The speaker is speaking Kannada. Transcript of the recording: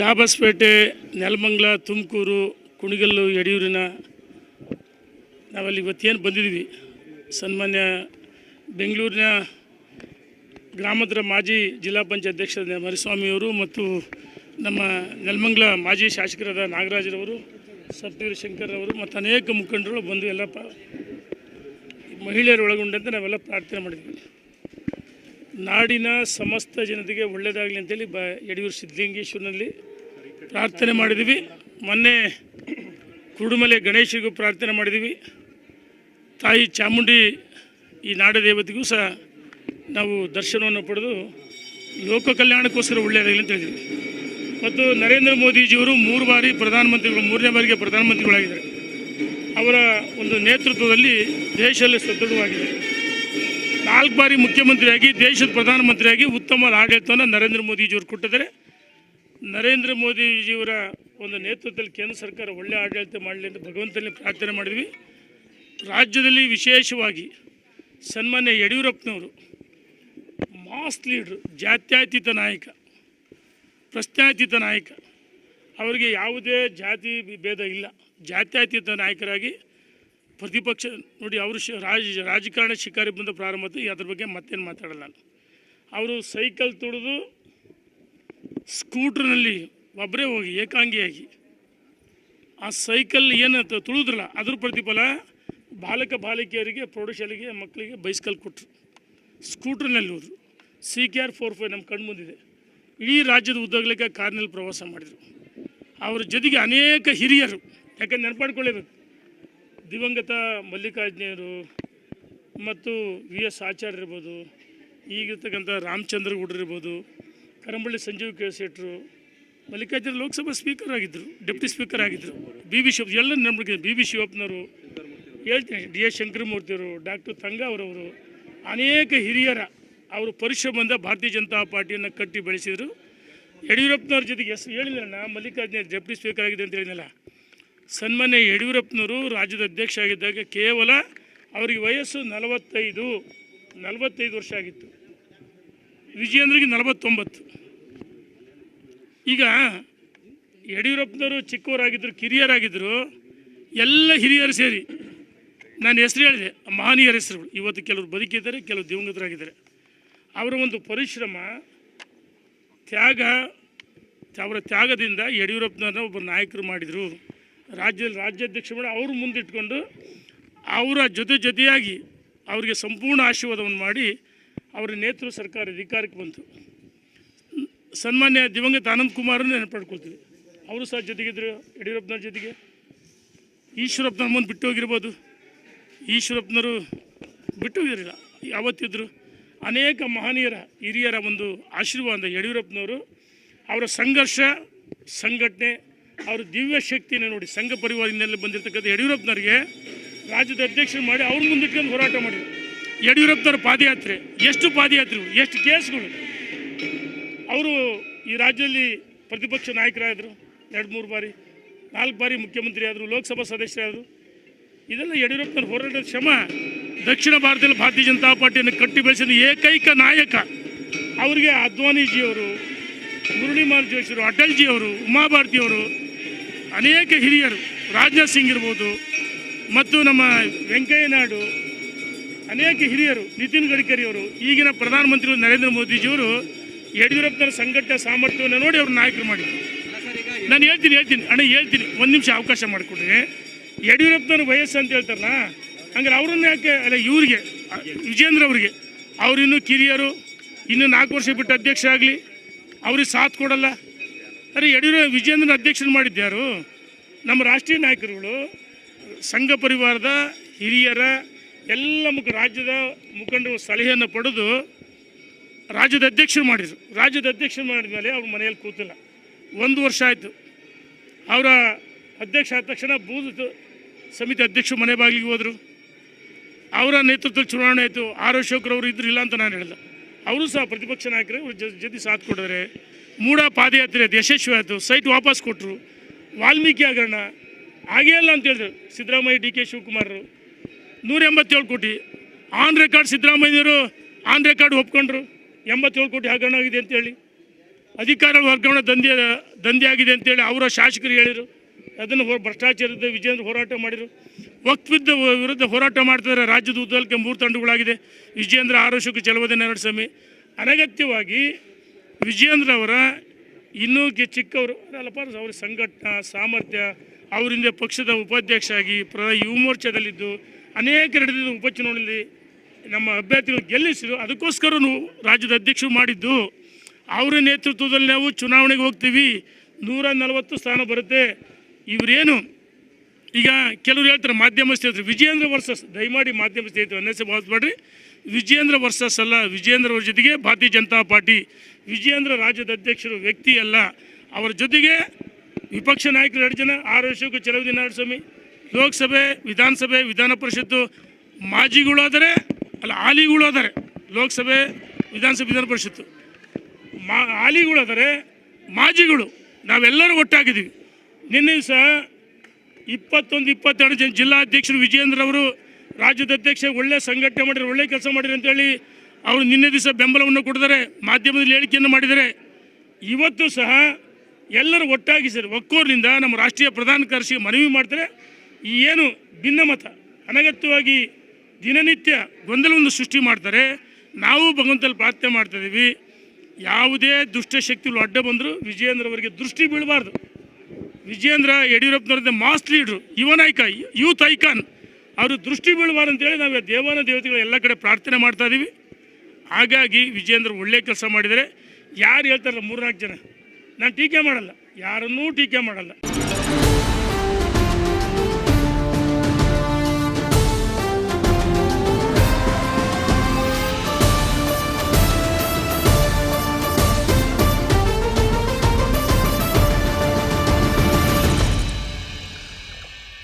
ಡಾಬಸ್ಪೇಟೆ, ನೆಲಮಂಗಲ, ತುಮಕೂರು, ಕುಣಿಗಲ್ಲು, ಯಡಿಯೂರಿನ ನಾವಲ್ಲಿ ಇವತ್ತೇನು ಬಂದಿದ್ದೀವಿ. ಸನ್ಮಾನ್ಯ ಬೆಂಗಳೂರಿನ ಗ್ರಾಮಾಂತರ ಮಾಜಿ ಜಿಲ್ಲಾ ಪಂಚಾಯತ್ ಅಧ್ಯಕ್ಷ ಮರಿಸ್ವಾಮಿಯವರು ಮತ್ತು ನಮ್ಮ ನೆಲಮಂಗಲ ಮಾಜಿ ಶಾಸಕರಾದ ನಾಗರಾಜರವರು, ಸಪ್ತಗಿರಿ ಶಂಕರ್ರವರು ಮತ್ತು ಅನೇಕ ಮುಖಂಡರು ಬಂದು ಎಲ್ಲ ಮಹಿಳೆಯರು ಒಳಗೊಂಡಂತೆ ನಾವೆಲ್ಲ ಪ್ರಾರ್ಥನೆ ಮಾಡಿದ್ವಿ. ನಾಡಿನ ಸಮಸ್ತ ಜನತೆಗೆ ಒಳ್ಳೆಯದಾಗಲಿ ಅಂತೇಳಿ ಯಡಿಯೂರು ಸಿದ್ಧಲಿಂಗೇಶ್ವರನಲ್ಲಿ ಪ್ರಾರ್ಥನೆ ಮಾಡಿದ್ವಿ. ಮೊನ್ನೆ ಕುರುಡುಮಲೆ ಗಣೇಶರಿಗೂ ಪ್ರಾರ್ಥನೆ ಮಾಡಿದ್ವಿ. ತಾಯಿ ಚಾಮುಂಡಿ ಈ ನಾಡ ದೇವತೆಗೂ ಸಹ ನಾವು ದರ್ಶನವನ್ನು ಪಡೆದು ಲೋಕ ಕಲ್ಯಾಣಕ್ಕೋಸ್ಕರ ಒಳ್ಳೆಯದಾಗಲಿ ಅಂತ ಹೇಳಿದ್ವಿ. ಮತ್ತು ನರೇಂದ್ರ ಮೋದಿಜಿಯವರು 3 ಬಾರಿ ಪ್ರಧಾನಮಂತ್ರಿಗಳು, 3ನೇ ಬಾರಿಗೆ ಪ್ರಧಾನಮಂತ್ರಿಗಳಾಗಿದ್ದಾರೆ. ಅವರ ಒಂದು ನೇತೃತ್ವದಲ್ಲಿ ದೇಶದಲ್ಲಿ ಸದೃಢವಾಗಿದೆ. 4 ಬಾರಿ ಮುಖ್ಯಮಂತ್ರಿಯಾಗಿ ದೇಶದ ಪ್ರಧಾನಮಂತ್ರಿಯಾಗಿ ಉತ್ತಮ ಆಡಳಿತವನ್ನು ನರೇಂದ್ರ ಮೋದಿಜಿಯವರು ಕೊಟ್ಟಿದ್ದಾರೆ. ನರೇಂದ್ರ ಮೋದಿಜಿಯವರ ಒಂದು ನೇತೃತ್ವದಲ್ಲಿ ಕೇಂದ್ರ ಸರ್ಕಾರ ಒಳ್ಳೆಯ ಆಡಳಿತ ಮಾಡಲಿ ಅಂತ ಭಗವಂತನಲ್ಲಿ ಪ್ರಾರ್ಥನೆ ಮಾಡಿದ್ವಿ. ರಾಜ್ಯದಲ್ಲಿ ವಿಶೇಷವಾಗಿ ಸನ್ಮಾನ್ಯ ಯಡಿಯೂರಪ್ಪನವರು ಮಾಸ್ ಲೀಡ್ರು, ಜಾತ್ಯತೀತ ನಾಯಕ, ಪ್ರಶ್ನಾತೀತ ನಾಯಕ. ಅವರಿಗೆ ಯಾವುದೇ ಜಾತಿ ಭೇದ ಇಲ್ಲ. ಜಾತ್ಯತೀತ ನಾಯಕರಾಗಿ ಪ್ರತಿಪಕ್ಷ ನೋಡಿ, ಅವರು ರಾಜಕಾರಣ ಶಿಕಾರಿ ಬಂದ ಪ್ರಾರಂಭ, ಅದ್ರ ಬಗ್ಗೆ ಮತ್ತೇನು ಮಾತಾಡಲ್ಲ ನಾನು. ಅವರು ಸೈಕಲ್ ತುಳಿದು ಸ್ಕೂಟ್ರ್ನಲ್ಲಿ ಒಬ್ಬರೇ ಹೋಗಿ ಏಕಾಂಗಿಯಾಗಿ ಆ ಸೈಕಲ್ ಏನು ತುಳಿದ್ರಲ್ಲ, ಅದ್ರ ಪ್ರತಿಫಲ ಬಾಲಕ ಬಾಲಿಕೆಯರಿಗೆ, ಪ್ರೌಢಶಾಲೆಗೆ ಮಕ್ಕಳಿಗೆ ಬೈಸ್ಕಲ್ ಕೊಟ್ಟರು. ಸ್ಕೂಟ್ರ್ನಲ್ಲಿ ಹೋದರು. CKR 45 ನಮ್ಮ ಕಣ್ಣು ಮುಂದಿದೆ. ಇಡೀ ರಾಜ್ಯದ ಉದ್ದಗಲಕ್ಕೆ ಕಾರ್ನಲ್ಲಿ ಪ್ರವಾಸ ಮಾಡಿದರು. ಅವರ ಜೊತೆಗೆ ಅನೇಕ ಹಿರಿಯರು, ಯಾಕಂದ್ರೆ ನೆನಪಾಡ್ಕೊಳ್ಳೇಬೇಕು, ದಿವಂಗತ ಮಲ್ಲಿಕಾರ್ಜುನರು ಮತ್ತು VS ಆಚಾರ್ಯ ಇರ್ಬೋದು, ಈಗಿರ್ತಕ್ಕಂಥ ರಾಮಚಂದ್ರ ಗೌಡ್ರಿರ್ಬೋದು, ಕರಂಬಳ್ಳಿ ಸಂಜೀವ್ ಶೆಟ್ಟರು, ಮಲ್ಲಿಕಾರ್ಜುನ ಲೋಕಸಭಾ ಸ್ಪೀಕರ್ ಆಗಿದ್ದರು, ಡೆಪ್ಟಿ ಸ್ಪೀಕರ್ ಆಗಿದ್ದರು, BB ಶಿವ ಎಲ್ಲ ನಂಬಿಕೆ, BB ಶಿವಪ್ಪನವರು ಹೇಳ್ತೀನಿ, DS ಶಂಕರಮೂರ್ತಿಯವರು, ಡಾಕ್ಟರ್ ತಂಗ ಅವರವರು, ಅನೇಕ ಹಿರಿಯರ ಅವರು ಪರಿಶ್ರಮದಿಂದ ಭಾರತೀಯ ಜನತಾ ಪಾರ್ಟಿಯನ್ನು ಕಟ್ಟಿ ಬೆಳೆಸಿದರು. ಯಡಿಯೂರಪ್ಪನವ್ರ ಜೊತೆಗೆ ಹೆಸರು ಹೇಳಿದ್ರಣ್ಣ, ಮಲ್ಲಿಕಾರ್ಜುನ ಡೆಪ್ಟಿ ಸ್ಪೀಕರ್ ಆಗಿದೆ ಅಂತ ಹೇಳಿದ್ನಲ್ಲ. ಸನ್ಮಾನ್ಯ ಯಡಿಯೂರಪ್ಪನವರು ರಾಜ್ಯದ ಅಧ್ಯಕ್ಷ ಆಗಿದ್ದಾಗ ಕೇವಲ ಅವರಿಗೆ ವಯಸ್ಸು 45 ವರ್ಷ ಆಗಿತ್ತು. ವಿಜಯೇಂದ್ರಿಗೆ 49. ಈಗ ಯಡಿಯೂರಪ್ಪನವರು ಚಿಕ್ಕವರಾಗಿದ್ದರು, ಕಿರಿಯರಾಗಿದ್ದರು. ಎಲ್ಲ ಹಿರಿಯರು ಸೇರಿ ನಾನು ಹೆಸರು ಹೇಳಿದೆ, ಮಹನೀಯರ ಹೆಸರುಗಳು. ಇವತ್ತು ಕೆಲವರು ಬದುಕಿದ್ದಾರೆ, ಕೆಲವರು ದಿವಂಗತರಾಗಿದ್ದಾರೆ. ಅವರ ಒಂದು ಪರಿಶ್ರಮ, ತ್ಯಾಗ, ಅವರ ತ್ಯಾಗದಿಂದ ಯಡಿಯೂರಪ್ಪನವ್ರನ್ನ ಒಬ್ಬರು ನಾಯಕರು ಮಾಡಿದರು. ರಾಜ್ಯಾಧ್ಯಕ್ಷ ಮಾಡಿ ಅವರು ಮುಂದಿಟ್ಕೊಂಡು ಅವರ ಜೊತೆಯಾಗಿ ಅವರಿಗೆ ಸಂಪೂರ್ಣ ಆಶೀರ್ವಾದವನ್ನು ಮಾಡಿ ಅವರ ನೇತೃತ್ವ ಸರ್ಕಾರ ಅಧಿಕಾರಕ್ಕೆ ಬಂತು. ಸನ್ಮಾನ್ಯ ದಿವಂಗತ ಆನಂದ್ ಕುಮಾರನ್ನು ನೆನಪಡ್ಕೊಳ್ತೀವಿ. ಅವರು ಸಹ ಜೊತೆಗಿದ್ದರು ಯಡಿಯೂರಪ್ಪನವ್ರ ಜೊತೆಗೆ. ಈಶ್ವರಪ್ಪನವ್ರ ಮುಂದೆ ಬಿಟ್ಟು ಹೋಗಿರ್ಬೋದು, ಈಶ್ವರಪ್ಪನವರು ಬಿಟ್ಟು ಹೋಗಿರಲಿಲ್ಲ, ಯಾವತ್ತಿದ್ದರು. ಅನೇಕ ಮಹನೀಯರ ಹಿರಿಯರ ಒಂದು ಆಶೀರ್ವಾದ ಯಡಿಯೂರಪ್ಪನವರು. ಅವರ ಸಂಘರ್ಷ, ಸಂಘಟನೆ, ಅವರ ದಿವ್ಯ ಶಕ್ತಿಯನ್ನು ನೋಡಿ ಸಂಘ ಪರಿವಾರದಿಂದಲೇ ಬಂದಿರತಕ್ಕಂಥ ಯಡಿಯೂರಪ್ಪನವ್ರಿಗೆ ರಾಜ್ಯದ ಅಧ್ಯಕ್ಷರು ಮಾಡಿ ಅವ್ರ ಮುಂದಿಟ್ಕೊಂಡು ಹೋರಾಟ ಮಾಡಿದರು. ಯಡಿಯೂರಪ್ಪನವ್ರ ಪಾದಯಾತ್ರೆ, ಎಷ್ಟು ಪಾದಯಾತ್ರೆಗಳು, ಎಷ್ಟು ಕೇಸ್ಗಳು. ಅವರು ಈ ರಾಜ್ಯದಲ್ಲಿ ಪ್ರತಿಪಕ್ಷ ನಾಯಕರಾದರು, 2-3 ಬಾರಿ, 4 ಬಾರಿ ಮುಖ್ಯಮಂತ್ರಿ ಆದರು, ಲೋಕಸಭಾ ಸದಸ್ಯರಾದರು. ಇದೆಲ್ಲ ಯಡಿಯೂರಪ್ಪನವ್ರ ಹೋರಾಟದ ಶ್ರಮ. ದಕ್ಷಿಣ ಭಾರತದಲ್ಲಿ ಭಾರತೀಯ ಜನತಾ ಪಾರ್ಟಿಯನ್ನು ಕಟ್ಟಿ ಬೆಳೆಸಿದ ಏಕೈಕ ನಾಯಕ ಅವರಿಗೆ ಅದ್ವಾನಿಜಿಯವರು, ಮುರಳೀಮೋಹನ್ ಜೋಶಿಯವರು, ಅಟಲ್ಜಿಯವರು, ಉಮಾಭಾರತಿಯವರು, ಅನೇಕ ಹಿರಿಯರು, ರಾಜನಾಥ್ ಸಿಂಗ್ ಇರ್ಬೋದು, ಮತ್ತು ನಮ್ಮ ವೆಂಕಯ್ಯ ನಾಯ್ಡು, ಅನೇಕ ಹಿರಿಯರು, ನಿತಿನ್ ಗಡ್ಕರಿಯವರು, ಈಗಿನ ಪ್ರಧಾನಮಂತ್ರಿಗಳು ನರೇಂದ್ರ ಮೋದಿಜಿಯವರು ಯಡಿಯೂರಪ್ಪನವರ ಸಂಘಟನೆ ಸಾಮರ್ಥ್ಯವನ್ನು ನೋಡಿ ಅವ್ರ ನಾಯಕರು ಮಾಡಿದ್ರು. ನಾನು ಹೇಳ್ತೀನಿ ಹೇಳ್ತೀನಿ, 1 ನಿಮಿಷ ಅವಕಾಶ ಮಾಡಿಕೊಡ್ರಿ. ಯಡಿಯೂರಪ್ಪನವ್ರ ವಯಸ್ಸು ಅಂತ ಹೇಳ್ತಾರಲ್ಲ, ಹಂಗಾರೆ ಅವ್ರನ್ನ ಯಾಕೆ ಅಲ್ಲ, ಇವ್ರಿಗೆ ವಿಜೇಂದ್ರ ಅವರಿಗೆ, ಅವರಿನ್ನೂ ಕಿರಿಯರು, ಇನ್ನೂ 4 ವರ್ಷ ಬಿಟ್ಟು ಅಧ್ಯಕ್ಷ ಆಗಲಿ, ಅವ್ರಿಗೆ ಸಾಥ್ ಕೊಡಲ್ಲ. ಅರೆ ವಿಜೇಂದ್ರನ ಅಧ್ಯಕ್ಷರು ಮಾಡಿದ್ಯಾರು? ನಮ್ಮ ರಾಷ್ಟ್ರೀಯ ನಾಯಕರುಗಳು, ಸಂಘ ಪರಿವಾರದ ಹಿರಿಯರ ಎಲ್ಲ ರಾಜ್ಯದ ಮುಖಂಡರು ಸಲಹೆಯನ್ನು ಪಡೆದು ರಾಜ್ಯದ ಅಧ್ಯಕ್ಷರು ಮಾಡಿದರು. ರಾಜ್ಯದ ಅಧ್ಯಕ್ಷರು ಮಾಡಿದ ಮೇಲೆ ಅವ್ರ ಮನೆಯಲ್ಲಿ ಕೂತಿಲ್ಲ. 1 ವರ್ಷ ಆಯಿತು. ಅವರ ಅಧ್ಯಕ್ಷ ಆದ ತಕ್ಷಣ ಬೂತ್ ಸಮಿತಿ ಅಧ್ಯಕ್ಷರು ಮನೆ ಬಾಗಿಲಿಗೆ ಹೋದರು. ಅವರ ನೇತೃತ್ವದಲ್ಲಿ ಚುನಾವಣೆ ಆಯಿತು. ಆರ್ ಅಶೋಕರ್ ಅವರು ಇದ್ರಿಲ್ಲ ಅಂತ ನಾನು ಹೇಳಿಲ್ಲ. ಅವರು ಸಹ ಪ್ರತಿಪಕ್ಷ ನಾಯಕರು ಅವ್ರ ಜೊತೆ ಸಾಥ್ ಕೊಡಿದ್ರೆ ಮೂಡ ಪಾದಯಾತ್ರೆ ಅದು ಯಶಸ್ವಿ ಆಯಿತು. ಸೈಟ್ ವಾಪಸ್ ಕೊಟ್ಟರು. ವಾಲ್ಮೀಕಿ ಹಗರಣ ಹಾಗೇ ಇಲ್ಲ ಅಂತ ಹೇಳಿದ್ರು ಸಿದ್ದರಾಮಯ್ಯ, DK ಶಿವಕುಮಾರರು. 187 ಕೋಟಿ ಆನ್ ರೆಕಾರ್ಡ್. ಸಿದ್ದರಾಮಯ್ಯವರು ಆನ್ ರೆಕಾರ್ಡ್ ಒಪ್ಕೊಂಡ್ರು 87 ಕೋಟಿ ಹಗರಣ ಆಗಿದೆ ಅಂತೇಳಿ. ಅಧಿಕಾರ ವರ್ಗಾವಣೆ ದಂಧೆ ಆಗಿದೆ ಅಂತೇಳಿ ಅವರ ಶಾಸಕರು ಹೇಳಿದರು. ಅದನ್ನು ಭ್ರಷ್ಟಾಚಾರದ ವಿಜೇಂದ್ರ ಹೋರಾಟ ಮಾಡಿದರು. ವಕ್ಫ್ ವಿರುದ್ಧ ಹೋರಾಟ ಮಾಡ್ತಿದ್ದಾರೆ. ರಾಜ್ಯದ ಉದ್ದಕ್ಕೆ 3 ತಂಡಗಳಾಗಿದೆ. ವಿಜೇಂದ್ರ ಆರೋಗ್ಯಕ್ಕೆ ಚಲುವದೆ ನರಸ್ವಾಮಿ. ಅನಗತ್ಯವಾಗಿ ವಿಜೇಂದ್ರ ಅವರ ಇನ್ನೂ ಚಿಕ್ಕವರು ಅಲ್ಲಪ್ಪ, ಅವ್ರ ಸಂಘಟನಾ ಸಾಮರ್ಥ್ಯ, ಅವರಿಂದ ಪಕ್ಷದ ಉಪಾಧ್ಯಕ್ಷ ಆಗಿ ಯುವ ಮೋರ್ಚಾದಲ್ಲಿದ್ದು ಅನೇಕ ನಡೆದಿದ್ದು ಉಪಚುನಾವಣೆಯಲ್ಲಿ ನಮ್ಮ ಅಭ್ಯರ್ಥಿಗಳು ಗೆಲ್ಲಿಸಿದ್ರು. ಅದಕ್ಕೋಸ್ಕರ ರಾಜ್ಯದ ಅಧ್ಯಕ್ಷರು ಮಾಡಿದ್ದು. ಅವರ ನೇತೃತ್ವದಲ್ಲಿ ನಾವು ಚುನಾವಣೆಗೆ ಹೋಗ್ತೀವಿ. 140 ಸ್ಥಾನ ಬರುತ್ತೆ. ಇವರೇನು ಈಗ ಕೆಲವರು ಹೇಳ್ತಾರೆ ಮಾಧ್ಯಮ ಸ್ನೇಹಿತರು ವಿಜೇಂದ್ರ ವರ್ಸಸ್, ದಯಮಾಡಿ ಮಾಧ್ಯಮ ಸ್ನೇಹಿತರು ಅನ್ನಿಸಿ ಭಾವಿಸ್ಬೇಡ್ರಿ. ವಿಜೇಂದ್ರ ವರ್ಸಸ್ ಅಲ್ಲ, ವಿಜೇಂದ್ರ ಅವ್ರ ಜೊತೆಗೆ ಭಾರತೀಯ ಜನತಾ ಪಾರ್ಟಿ. ವಿಜೇಂದ್ರ ರಾಜ್ಯದ ಅಧ್ಯಕ್ಷರು ವ್ಯಕ್ತಿ ಅಲ್ಲ, ಅವರ ಜೊತೆಗೆ ವಿಪಕ್ಷ ನಾಯಕರು 2 ಜನ, ಆರೋಗ್ಯಕ್ಕೆ ಚಲುವದಿ ನರಸ್ವಾಮಿ. ಲೋಕಸಭೆ, ವಿಧಾನಸಭೆ, ವಿಧಾನ ಪರಿಷತ್ತು ಮಾಜಿಗಳು ಆದರೆ ಅಲ್ಲ ಹಾಲಿಗಳು ಆದರೆ, ಲೋಕಸಭೆ, ವಿಧಾನಸಭೆ, ವಿಧಾನ ಪರಿಷತ್ತು ಹಾಲಿಗಳು ಆದರೆ ಮಾಜಿಗಳು ನಾವೆಲ್ಲರೂ ಒಟ್ಟಾಗಿದ್ದೀವಿ. ನಿನ್ನೆ ದಿವಸ 21-22 ಜನ ಜಿಲ್ಲಾಧ್ಯಕ್ಷರು ವಿಜೇಂದ್ರ ಅವರು ರಾಜ್ಯದ ಅಧ್ಯಕ್ಷ ಒಳ್ಳೆ ಸಂಘಟನೆ ಮಾಡಿದ್ರು, ಒಳ್ಳೆ ಕೆಲಸ ಮಾಡಿದ್ರು ಅಂತೇಳಿ ಅವರು ನಿನ್ನೆ ದಿವಸ ಬೆಂಬಲವನ್ನು ಕೊಟ್ಟಿದ್ದಾರೆ, ಮಾಧ್ಯಮದಲ್ಲಿ ಹೇಳಿಕೆಯನ್ನು ಮಾಡಿದ್ದಾರೆ. ಇವತ್ತು ಸಹ ಎಲ್ಲರೂ ಒಟ್ಟಾಗಿ ಸರ್ ಒಕ್ಕೋರ್ನಿಂದ ನಮ್ಮ ರಾಷ್ಟ್ರೀಯ ಪ್ರಧಾನ ಕಾರ್ಯದರ್ಶಿಗೆ ಮನವಿ ಮಾಡ್ತಾರೆ. ಈ ಏನು ಭಿನ್ನಮತ ಅನಗತ್ಯವಾಗಿ ದಿನನಿತ್ಯ ಗೊಂದಲವನ್ನು ಸೃಷ್ಟಿ ಮಾಡ್ತಾರೆ. ನಾವು ಭಗವಂತಲ್ಲಿ ಪ್ರಾರ್ಥನೆ ಮಾಡ್ತಾಯಿದ್ದೀವಿ, ಯಾವುದೇ ದುಷ್ಟಶಕ್ತಿಗಳು ಅಡ್ಡ ಬಂದರೂ ವಿಜೇಂದ್ರ ಅವರಿಗೆ ದೃಷ್ಟಿ ಬೀಳಬಾರ್ದು. ವಿಜೇಂದ್ರ ಯಡಿಯೂರಪ್ಪನವ್ರದ್ದೇ ಮಾಸ್ ಲೀಡ್ರು, ಯುವ ನಾಯಕ, ಯೂತ್ ಐಕಾನ್, ಅವರು ದೃಷ್ಟಿ ಬೀಳಬಾರ್ದು ಅಂತೇಳಿ ನಾವು ದೇವತೆಗಳು ಎಲ್ಲ ಕಡೆ ಪ್ರಾರ್ಥನೆ ಮಾಡ್ತಾ ಇದ್ದೀವಿ. ಹಾಗಾಗಿ ವಿಜೇಂದ್ರ ಒಳ್ಳೆ ಕೆಲಸ ಮಾಡಿದರೆ. ಯಾರು ಹೇಳ್ತಾರಲ್ಲ 3-4 ಜನ, ನಾನು ಟೀಕೆ ಮಾಡಲ್ಲ, ಯಾರನ್ನೂ ಟೀಕೆ ಮಾಡಲ್ಲ.